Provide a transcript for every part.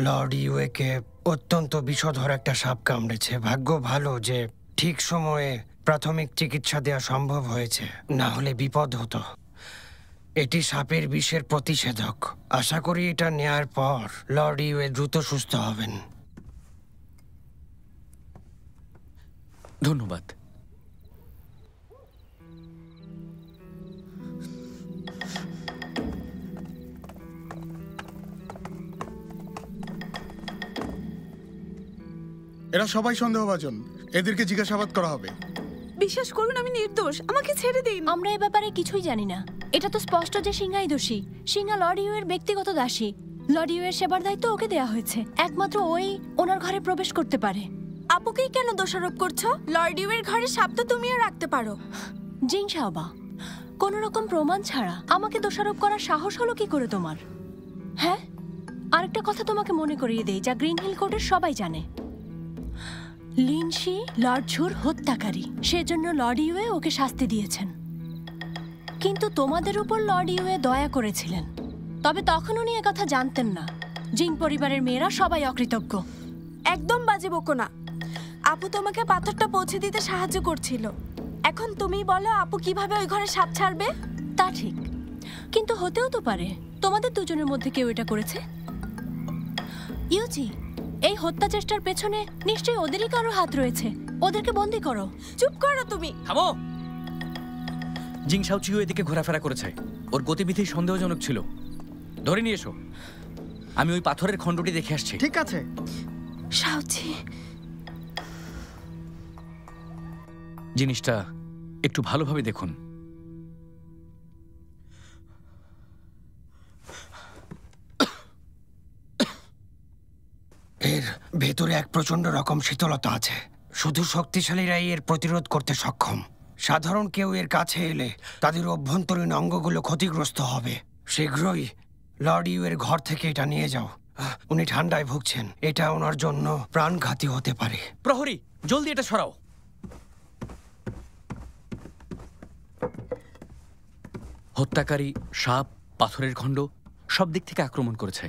Lord ইউএকে অত্যন্ত বিষধর একটা সাপ কামড়েছে। ভাগ্য ভালো যে ঠিক সময়ে প্রাথমিক চিকিৎসা দেওয়া সম্ভব হয়েছে, না হলে বিপদ হতো। এটি সাপের বিষের প্রতিষেধক। আশা করি এটা নেয়ার পর লর্ড ইউএ দ্রুত সুস্থ হবেন। ধন্যবাদ। এরা সবাই সন্দেহভাজন, এদেরকে জিজ্ঞাসাবাদ করা হবে। বিশ্বাস করুন আমি নির্দোষ, আমাকে ছেড়ে দিন। আমরা এ ব্যাপারে কিছুই জানি না। এটা তো স্পষ্ট যে সিংহাই দোষী। সিংহা লর্ড ইউ এর ব্যক্তিগত দাসী। লর্ড ইউ এর সেবার দায়িত্ব ওকে দেয়া হয়েছে। একমাত্র ওই ওনার ঘরে প্রবেশ করতে পারে। আপুকেই কেন দোষারোপ করছো? লর্ড ইউ এর ঘরে সাপ তো তুমিও রাখতে পারো। জিং শাওবা, কোন রকম প্রমাণ ছাড়া আমাকে দোষারোপ করার সাহস হলো কি করে তোমার? হ্যাঁ, আরেকটা কথা তোমাকে মনে করিয়ে দেই যা গ্রিন হিল কোর্টের সবাই জানে। লিনশি লর্ড ঝুর হত্যাকারী, সেজন্য লর্ড ইউএ ওকে শাস্তি দিয়েছেন। কিন্তু তোমাদের উপর লর্ড ইউএ দয়া করেছিলেন। তবে তখন উনি একথা জানতেন না জিং পরিবারের মেয়েরা সবাই অকৃতজ্ঞ। একদম বাজে বকো না। আপু তোমাকে পাথরটা পৌঁছে দিতে সাহায্য করছিল। এখন তুমিই বলো আপু কিভাবে ওই ঘরে সাপ ছাড়বে? তা ঠিক, কিন্তু হতেও তো পারে তোমাদের দুজনের মধ্যে কেউ এটা করেছে। ইউজি, এই হত্যা চেষ্টার পেছনে নিশ্চয়ই ওদেরই কারো হাত রয়েছে। ওদেরকে বন্দি করো। চুপ করো তুমি। থামো। জিং শাওচিও এদিকে ঘোরাফেরা করেছে। ওর গতিবিধি সন্দেহজনক ছিল। ধরে নিয়ে এসো। আমি ওই পাথরের খণ্ডটি দেখে আসছি। ঠিক আছে। শাওচি, জিনিসটা একটু ভালোভাবে দেখুন। এর ভেতরে এক প্রচন্ড রকম শীতলতা আছে। শুধু শক্তিশালীরাই এর প্রতিরোধ করতে সক্ষম। সাধারণ কেউ এর কাছে এলে তাদের অভ্যন্তরীণ অঙ্গগুলো ক্ষতিগ্রস্ত হবে। শীঘ্রই লর্ড ইউ এর ঘর থেকে এটা নিয়ে যাও। উনি ঠান্ডায় ভুগছেন, এটা ওনার জন্য প্রাণঘাতী হতে পারে। প্রহরী, জলদি এটা সরাও। হত্যাকারী সাপ, পাথরের খণ্ড সব দিক থেকে আক্রমণ করেছে।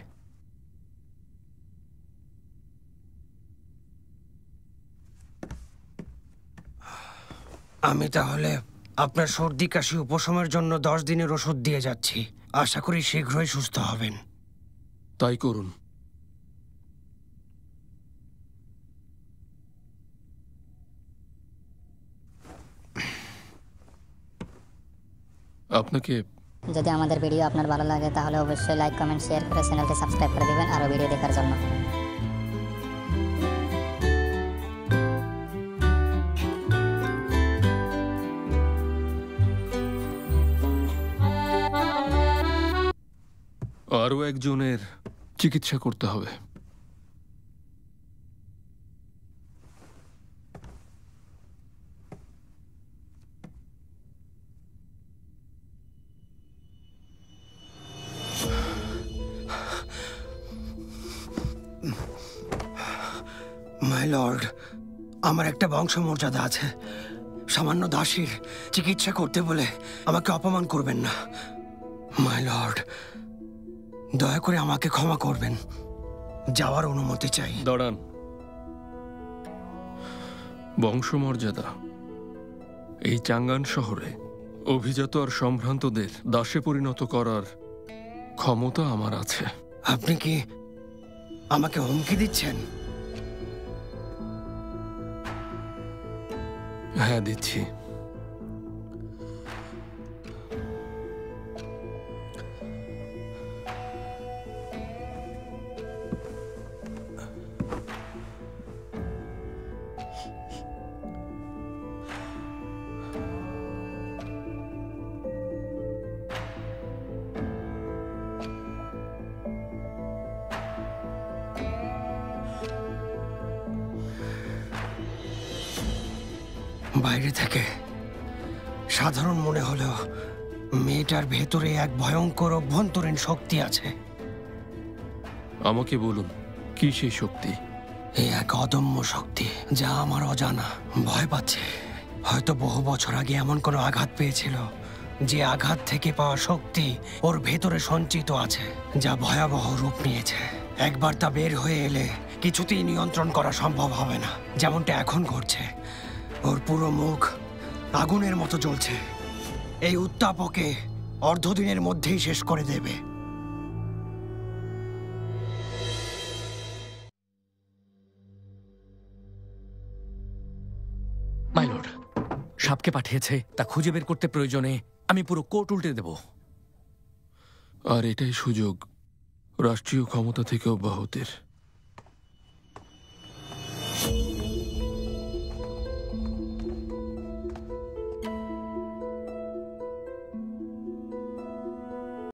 আমি তাহলে আপনার সর্দি কাশি উপশমের জন্য 10 দিনের ওষুধ দিয়ে যাচ্ছি। আশা করি শীঘ্রই সুস্থ হবেন। তাই করুন। আপনাকে যদি আমাদের ভিডিও আপনার ভালো লাগে তাহলে অবশ্যই লাইক, কমেন্ট, শেয়ার করে চ্যানেলটি সাবস্ক্রাইব করে দিবেন আরো ভিডিও দেখার জন্য। আরও একজনের চিকিৎসা করতে হবে। মাই লর্ড, আমার একটা বংশমর্যাদা আছে। সামান্য দাসীর চিকিৎসা করতে বলে আমাকে অপমান করবেন না। মাই লর্ড, দয়া করে আমাকে ক্ষমা করবেন। যাওয়ার অনুমতি চাই। দাঁড়ান। বংশমর্যাদা? এই চাঙ্গান শহরে অভিজাত আর সম্ভ্রান্তদের দাসে পরিণত করার ক্ষমতা আমার আছে। আপনি কি আমাকে হুমকি দিচ্ছেন? হ্যাঁ, দিচ্ছি। বাইরে থেকে সাধারণ মনে হলেও মেয়েটার ভেতরে এক ভয়ঙ্কর অভ্যন্তরীণ শক্তি আছে। আমাকে বলুন, কি সেই শক্তি? এই এক অদম্য শক্তি যা আমার অজানা। ভয় পাচ্ছে। হয়তো বহু বছর আগে এমন কোনো আঘাত পেয়েছিল, যে আঘাত থেকে পাওয়া শক্তি ওর ভেতরে সঞ্চিত আছে, যা ভয়াবহ রূপ নিয়েছে। একবার তা বের হয়ে এলে কিছুতেই নিয়ন্ত্রণ করা সম্ভব হবে না, যেমনটা এখন ঘটছে। ওর পুরো মুখ আগুনের মতো জ্বলছে। এই উত্তাপকে অর্ধদিনের মধ্যেই শেষ করে দেবে। মাই লর্ড, সাপকে পাঠিয়েছে, তা খুঁজে বের করতে প্রয়োজনে আমি পুরো কোর্ট উল্টে দেব। আর এটাই সুযোগ রাষ্ট্রীয় ক্ষমতা থেকে অব্যাহতির।